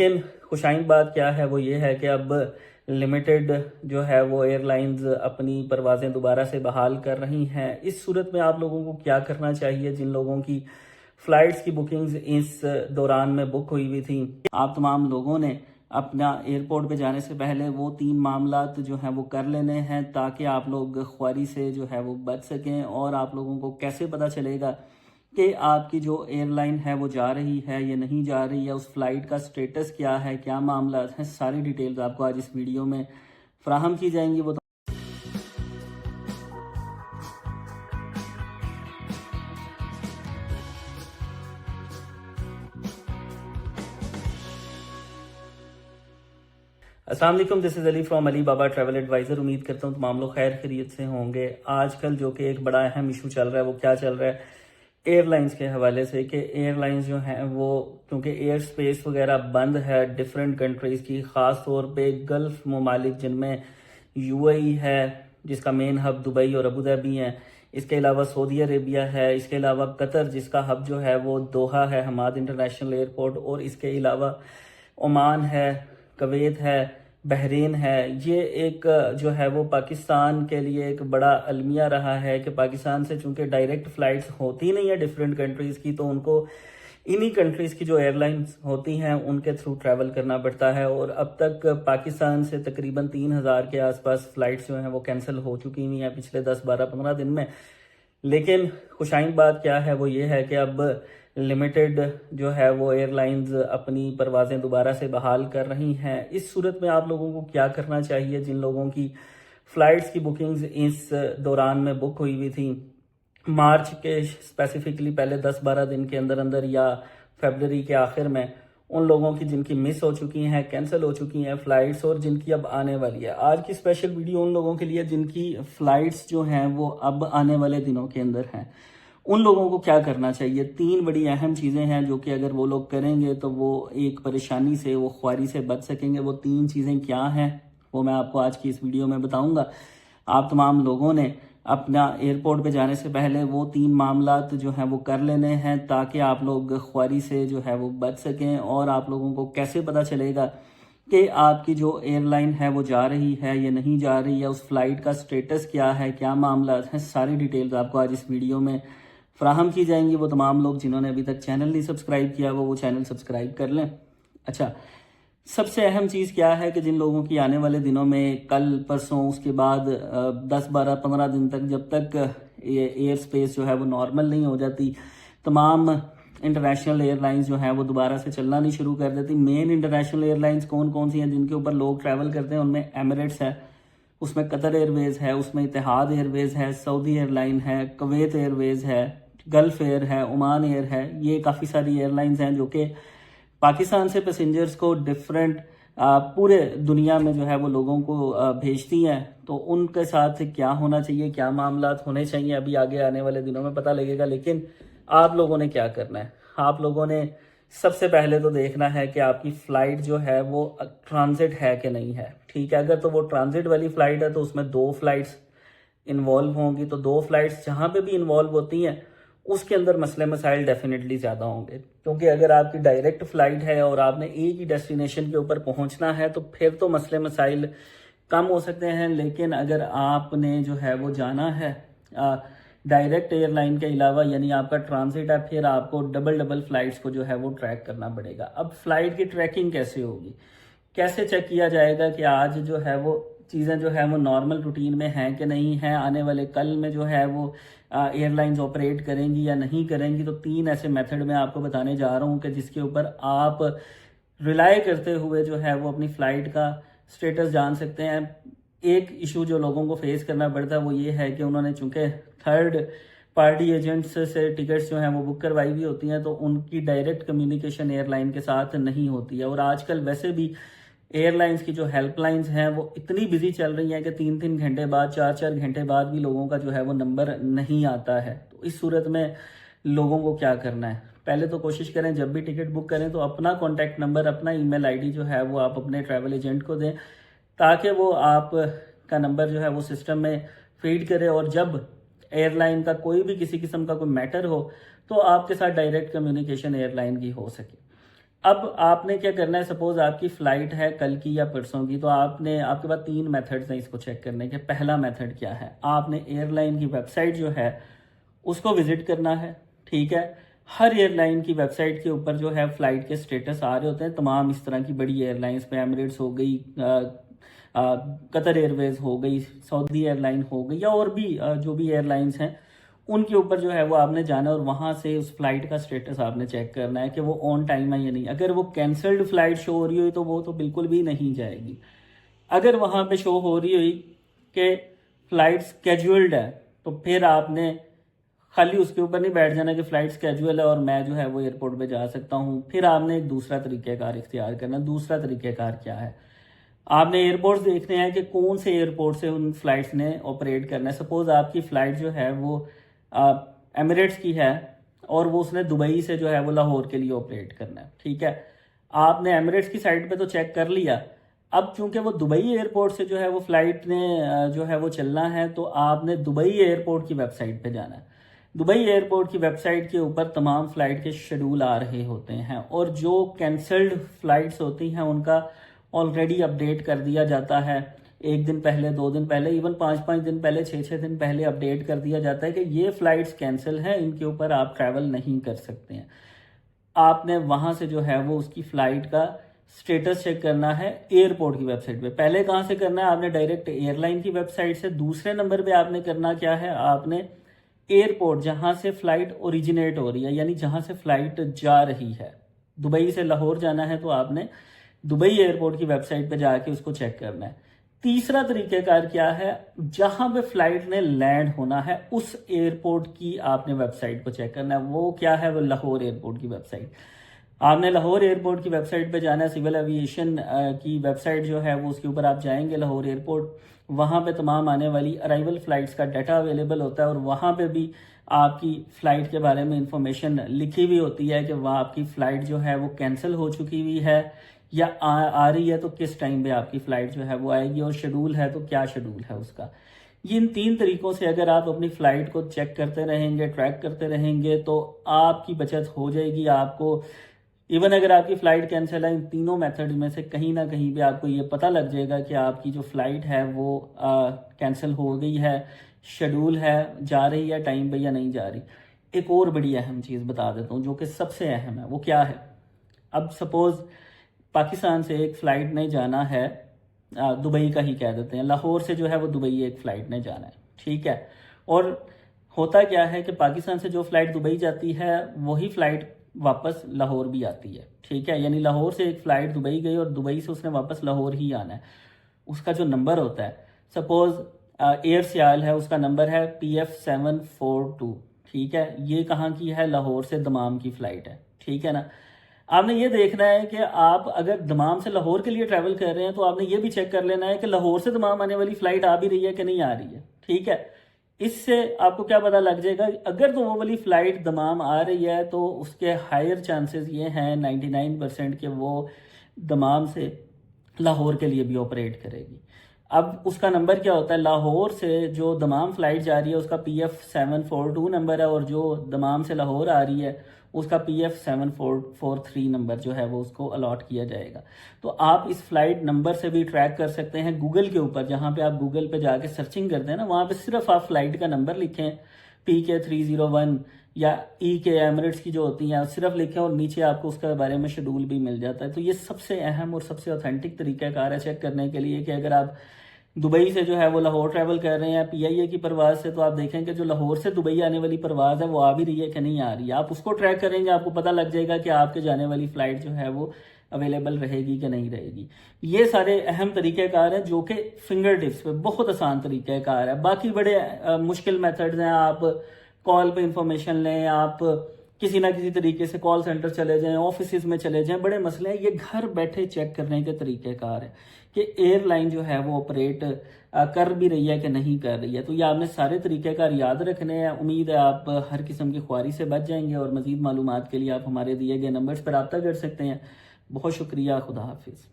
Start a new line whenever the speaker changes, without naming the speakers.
लेकिन खुशाइन बात क्या है वो ये है कि अब लिमिटेड जो है वो एयरलाइंस अपनी परवाज़ें दोबारा से बहाल कर रही हैं। इस सूरत में आप लोगों को क्या करना चाहिए जिन लोगों की फ़्लाइट्स की बुकिंग्स इस दौरान में बुक हुई हुई थी। आप तमाम लोगों ने अपना एयरपोर्ट पे जाने से पहले वो 3 मामलात जो हैं वो कर लेने हैं ताकि आप लोग ख्वारी से जो है वो बच सकें। और आप लोगों को कैसे पता चलेगा कि आपकी जो एयरलाइन है वो जा रही है या नहीं जा रही है, उस फ्लाइट का स्टेटस क्या है, क्या मामला है, सारी डिटेल्स आपको आज इस वीडियो में फ्राहम की जाएंगी। वो अस्सलाम वालेकुम, this is Ali from Ali Baba travel advisor. उम्मीद करता हूँ तमाम लोग खैर खैरियत से होंगे। आजकल जो कि एक बड़ा अहम इशू चल रहा है वो क्या चल रहा है एयरलाइंस के हवाले से कि एयरलाइंस जो हैं वो क्योंकि एयर स्पेस वगैरह बंद है डिफरेंट कंट्रीज़ की, ख़ास तौर पे गल्फ़ ममालिक जिनमें यूएई है जिसका मेन हब दुबई और अबू धाबी है, इसके अलावा सऊदी अरेबिया है, इसके अलावा कतर जिसका हब जो है वो दोहा है हमाद इंटरनेशनल एयरपोर्ट, और इसके अलावा ओमान है, कुवैत है, बहरीन है। ये एक जो है वो पाकिस्तान के लिए एक बड़ा अलमिया रहा है कि पाकिस्तान से चूंकि डायरेक्ट फ़्लाइट्स होती नहीं है डिफरेंट कंट्रीज़ की, तो उनको इन्हीं कंट्रीज़ की जो एयरलाइंस होती हैं उनके थ्रू ट्रैवल करना पड़ता है। और अब तक पाकिस्तान से तकरीबन 3,000 के आसपास फ़्लाइट्स जो हैं वो कैंसिल हो चुकी हुई हैं पिछले 10, 12, 15 दिन में। लेकिन खुशाइन बात क्या है वो ये है कि अब लिमिटेड जो है वो एयरलाइंस अपनी परवाज़ें दोबारा से बहाल कर रही हैं। इस सूरत में आप लोगों को क्या करना चाहिए जिन लोगों की फ़्लाइट्स की बुकिंग्स इस दौरान में बुक हुई हुई थी मार्च के स्पेसिफिकली पहले 10-12 दिन के अंदर अंदर या फरवरी के आखिर में, उन लोगों की जिनकी मिस हो चुकी हैं, कैंसिल हो चुकी हैं फ़्लाइट्स और जिनकी अब आने वाली है। आज की स्पेशल वीडियो उन लोगों के लिए जिनकी फ़्लाइट्स जो हैं वो अब आने वाले दिनों के अंदर हैं। उन लोगों को क्या करना चाहिए, 3 बड़ी अहम चीज़ें हैं जो कि अगर वो लोग करेंगे तो वो एक परेशानी से, वो ख्वारी से बच सकेंगे। वो 3 चीज़ें क्या हैं वो मैं आपको आज की इस वीडियो में बताऊंगा। आप तमाम लोगों ने अपना एयरपोर्ट पे जाने से पहले वो 3 मामलात जो हैं वो कर लेने हैं ताकि आप लोग ख्वारी से जो है वो बच सकें। और आप लोगों को कैसे पता चलेगा कि आपकी जो एयरलाइन है वो जा रही है या नहीं जा रही है, उस फ्लाइट का स्टेटस क्या है, क्या मामला है, सारी डिटेल्स आपको आज इस वीडियो में फ्राहम की जाएंगी। वो तमाम लोग जिन्होंने अभी तक चैनल नहीं सब्सक्राइब किया वो चैनल सब्सक्राइब कर लें। अच्छा, सबसे अहम चीज़ क्या है कि जिन लोगों की आने वाले दिनों में कल परसों उसके बाद 10, 12, 15 दिन तक जब तक ये एयर स्पेस जो है वो नॉर्मल नहीं हो जाती, तमाम इंटरनेशनल एयरलाइंस जो हैं वो दोबारा से चलना नहीं शुरू कर देती। मेन इंटरनेशनल एयरलाइंस कौन कौन सी हैं जिनके ऊपर लोग ट्रैवल करते हैं, उनमें एमिरेट्स है, उसमें कतर एयरवेज़ है, उसमें इतिहाद एयरवेज़ है, सऊदी एयरलाइन है, कुवैत एयरवेज़ है, गल्फ़ एयर है, ओमान एयर है। ये काफ़ी सारी एयरलाइंस हैं जो कि पाकिस्तान से पैसेंजर्स को डिफरेंट पूरे दुनिया में जो है वो लोगों को भेजती हैं। तो उनके साथ क्या होना चाहिए, क्या मामलात होने चाहिए, अभी आगे आने वाले दिनों में पता लगेगा। लेकिन आप लोगों ने क्या करना है, आप लोगों ने सबसे पहले तो देखना है कि आपकी फ़्लाइट जो है वो ट्रांजिट है कि नहीं है। ठीक है, अगर तो वो ट्रांजिट वाली फ़्लाइट है तो उसमें 2 फ्लाइट्स इन्वॉल्व होंगी, तो 2 फ्लाइट्स जहाँ पे भी इन्वॉल्व होती हैं उसके अंदर मसले मसाइल डेफिनेटली ज़्यादा होंगे। क्योंकि अगर आपकी डायरेक्ट फ़्लाइट है और आपने एक ही डेस्टिनेशन के ऊपर पहुंचना है तो फिर तो मसले मसाइल कम हो सकते हैं। लेकिन अगर आपने जो है वो जाना है डायरेक्ट एयरलाइन के अलावा, यानी आपका ट्रांजिट है, फिर आपको डबल फ़्लाइट्स को जो है वो ट्रैक करना पड़ेगा। अब फ़्लाइट की ट्रैकिंग कैसे होगी, कैसे चेक किया जाएगा कि आज जो है वो चीज़ें जो है वो नॉर्मल रूटीन में हैं कि नहीं हैं, आने वाले कल में जो है वो एयरलाइंस ऑपरेट करेंगी या नहीं करेंगी। तो 3 ऐसे मेथड मैं आपको बताने जा रहा हूँ कि जिसके ऊपर आप रिलाई करते हुए जो है वो अपनी फ़्लाइट का स्टेटस जान सकते हैं। एक इशू जो लोगों को फेस करना पड़ता है वो ये है कि उन्होंने चूंकि थर्ड पार्टी एजेंट्स से टिकट्स जो हैं वो बुक करवाई हुई होती हैं, तो उनकी डायरेक्ट कम्युनिकेशन एयरलाइन के साथ नहीं होती है। और आजकल वैसे भी एयरलाइंस की जो हेल्पलाइंस हैं वो इतनी बिजी चल रही हैं कि 3-3 घंटे बाद, 4-4 घंटे बाद भी लोगों का जो है वो नंबर नहीं आता है। तो इस सूरत में लोगों को क्या करना है, पहले तो कोशिश करें जब भी टिकट बुक करें तो अपना कॉन्टैक्ट नंबर, अपना ईमेल आईडी जो है वो आप अपने ट्रैवल एजेंट को दें ताकि वो आप का नंबर जो है वो सिस्टम में फीड करे। और जब एयरलाइन का कोई भी किसी किस्म का कोई मैटर हो तो आपके साथ डायरेक्ट कम्युनिकेशन एयरलाइन की हो सके। अब आपने क्या करना है, सपोज आपकी फ्लाइट है कल की या परसों की, तो आपके पास 3 मेथड्स हैं इसको चेक करने के। पहला मेथड क्या है, आपने एयरलाइन की वेबसाइट जो है उसको विजिट करना है। ठीक है, हर एयरलाइन की वेबसाइट के ऊपर जो है फ्लाइट के स्टेटस आ रहे होते हैं। तमाम इस तरह की बड़ी एयरलाइंस पे, एमिरेट्स हो गई, कतर एयरवेज हो गई, सऊदी एयरलाइन हो गई, या और भी जो भी एयरलाइंस हैं उनके ऊपर जो है वो आपने जाना है और वहां से उस फ्लाइट का स्टेटस आपने चेक करना है कि वो ऑन टाइम है या नहीं। अगर वो कैंसल्ड फ्लाइट शो हो रही हुई तो वो तो बिल्कुल भी नहीं जाएगी। अगर वहां पे शो हो रही हुई कि फ्लाइट स्केड्यूल्ड है, तो फिर आपने खाली उसके ऊपर नहीं बैठ जाना कि फ्लाइट स्केड्यूल है और मैं जो है वो एयरपोर्ट पे जा सकता हूँ। फिर आपने एक दूसरा तरीक़ाकार इख्तियार करना। दूसरा तरीक़ाकार क्या है, आपने एयरपोर्ट्स देखने हैं कि कौन से एयरपोर्ट से उन फ्लाइट्स ने ऑपरेट करना है। सपोज आपकी फ़्लाइट जो है वो एमिरेट्स की है और वो उसने दुबई से जो है वो लाहौर के लिए ऑपरेट करना है। ठीक है, आपने एमिरेट्स की साइट पे तो चेक कर लिया। अब चूंकि वो दुबई एयरपोर्ट से जो है वो फ्लाइट ने जो है वो चलना है, तो आपने दुबई एयरपोर्ट की वेबसाइट पे जाना है। दुबई एयरपोर्ट की वेबसाइट के ऊपर तमाम फ्लाइट के शेड्यूल आ रहे होते हैं और जो कैंसल्ड फ्लाइट्स होती हैं उनका ऑलरेडी अपडेट कर दिया जाता है। 1 दिन पहले, 2 दिन पहले, इवन 5-5 दिन पहले, 6-6 दिन पहले अपडेट कर दिया जाता है कि ये फ्लाइट्स कैंसिल हैं, इनके ऊपर आप ट्रैवल नहीं कर सकते हैं। आपने वहां से जो है वो उसकी फ्लाइट का स्टेटस चेक करना है एयरपोर्ट की वेबसाइट पे। पहले कहां से करना है, आपने डायरेक्ट एयरलाइन की वेबसाइट से। दूसरे नंबर पे आपने करना क्या है, आपने एयरपोर्ट जहां से फ्लाइट ओरिजिनेट हो रही है, यानी जहां से फ्लाइट जा रही है। दुबई से लाहौर जाना है तो आपने दुबई एयरपोर्ट की वेबसाइट पे जाके उसको चेक करना है। तीसरा तरीकेकार क्या है, जहां पे फ्लाइट ने लैंड होना है उस एयरपोर्ट की आपने वेबसाइट को चेक करना है। वो क्या है, वो लाहौर एयरपोर्ट की वेबसाइट। आपने लाहौर एयरपोर्ट की वेबसाइट पे जाना है। सिविल एविएशन की वेबसाइट जो है वो उसके ऊपर आप जाएंगे, लाहौर एयरपोर्ट। वहां पे तमाम आने वाली अराइवल फ्लाइट्स का डाटा अवेलेबल होता है और वहां पे भी आपकी फ्लाइट के बारे में इंफॉर्मेशन लिखी हुई होती है कि वह आपकी फ्लाइट जो है वो कैंसिल हो चुकी हुई है या आ रही है, तो किस टाइम पे आपकी फ्लाइट जो है वो आएगी, और शेड्यूल है तो क्या शेड्यूल है उसका। ये इन 3 तरीकों से अगर आप अपनी फ्लाइट को चेक करते रहेंगे, ट्रैक करते रहेंगे, तो आपकी बचत हो जाएगी। आपको इवन अगर आपकी फ्लाइट कैंसिल है, इन तीनों मेथड में से कहीं ना कहीं पे आपको ये पता लग जाएगा कि आपकी जो फ्लाइट है वो कैंसिल हो गई है, शेड्यूल है, जा रही है टाइम पे या नहीं जा रही। एक और बड़ी अहम चीज़ बता देता हूँ जो कि सबसे अहम है। वो क्या है, अब सपोज पाकिस्तान से एक फ़्लाइट ने जाना है, दुबई का ही कह देते हैं, लाहौर से जो है वो दुबई एक फ़्लाइट ने जाना है। ठीक है, और होता क्या है कि पाकिस्तान से जो फ़्लाइट दुबई जाती है वही फ़्लाइट वापस लाहौर भी आती है। ठीक है, यानी लाहौर से एक फ़्लाइट दुबई गई और दुबई से उसने वापस लाहौर ही आना है। उसका जो नंबर होता है, सपोज एयर सियाल है, उसका नंबर है PF742। ठीक है, ये कहाँ की है, लाहौर से दमाम की फ़्लाइट है। ठीक है ना, आपने ये देखना है कि आप अगर दमाम से लाहौर के लिए ट्रैवल कर रहे हैं तो आपने ये भी चेक कर लेना है कि लाहौर से दमाम आने वाली फ्लाइट आ भी रही है कि नहीं आ रही है। ठीक है, इससे आपको क्या पता लग जाएगा, अगर तो वो वाली फ्लाइट दमाम आ रही है तो उसके हायर चांसेस ये हैं 99% कि वो दमाम से लाहौर के लिए भी ऑपरेट करेगी। अब उसका नंबर क्या होता है, लाहौर से जो दमाम फ्लाइट जा रही है उसका PF742 नंबर है, और जो दमाम से लाहौर आ रही है उसका PF743 नंबर जो है वो उसको अलॉट किया जाएगा। तो आप इस फ्लाइट नंबर से भी ट्रैक कर सकते हैं गूगल के ऊपर। जहां पे आप गूगल पे जाके सर्चिंग करते हैं ना, वहां पे सिर्फ आप फ्लाइट का नंबर लिखें, PK301 या EK एमिरेट्स की जो होती हैं, सिर्फ लिखें और नीचे आपको उसके बारे में शेड्यूल भी मिल जाता है। तो ये सबसे अहम और सबसे ऑथेंटिक तरीकाकार है चेक करने के लिए कि अगर आप दुबई से जो है वो लाहौर ट्रैवल कर रहे हैं PIA की परवाज से, तो आप देखें कि जो लाहौर से दुबई आने वाली परवाज है वो आ भी रही है कि नहीं आ रही है। आप उसको ट्रैक करेंगे, आपको पता लग जाएगा कि आपके जाने वाली फ्लाइट जो है वो अवेलेबल रहेगी कि नहीं रहेगी। ये सारे अहम तरीक़ेकार हैं जो कि फिंगर टिप्स पे बहुत आसान तरीक़ेकार है। बाकी बड़े मुश्किल मेथड्स हैं, आप कॉल पे इंफॉर्मेशन लें, आप किसी ना किसी तरीके से कॉल सेंटर चले जाएं, ऑफिस में चले जाएं, बड़े मसले हैं। ये घर बैठे चेक करने के तरीक़ेकार है कि एयरलाइन जो है वो ऑपरेट कर भी रही है कि नहीं कर रही है। तो ये आपने सारे तरीक़ेकार याद रखने हैं। उम्मीद है आप हर किस्म की ख्वारी से बच जाएंगे, और मज़ीद मालूमात के लिए आप हमारे दिए गए नंबर्स पर रब्ता कर सकते हैं। बहुत शुक्रिया, खुदा हाफिज़।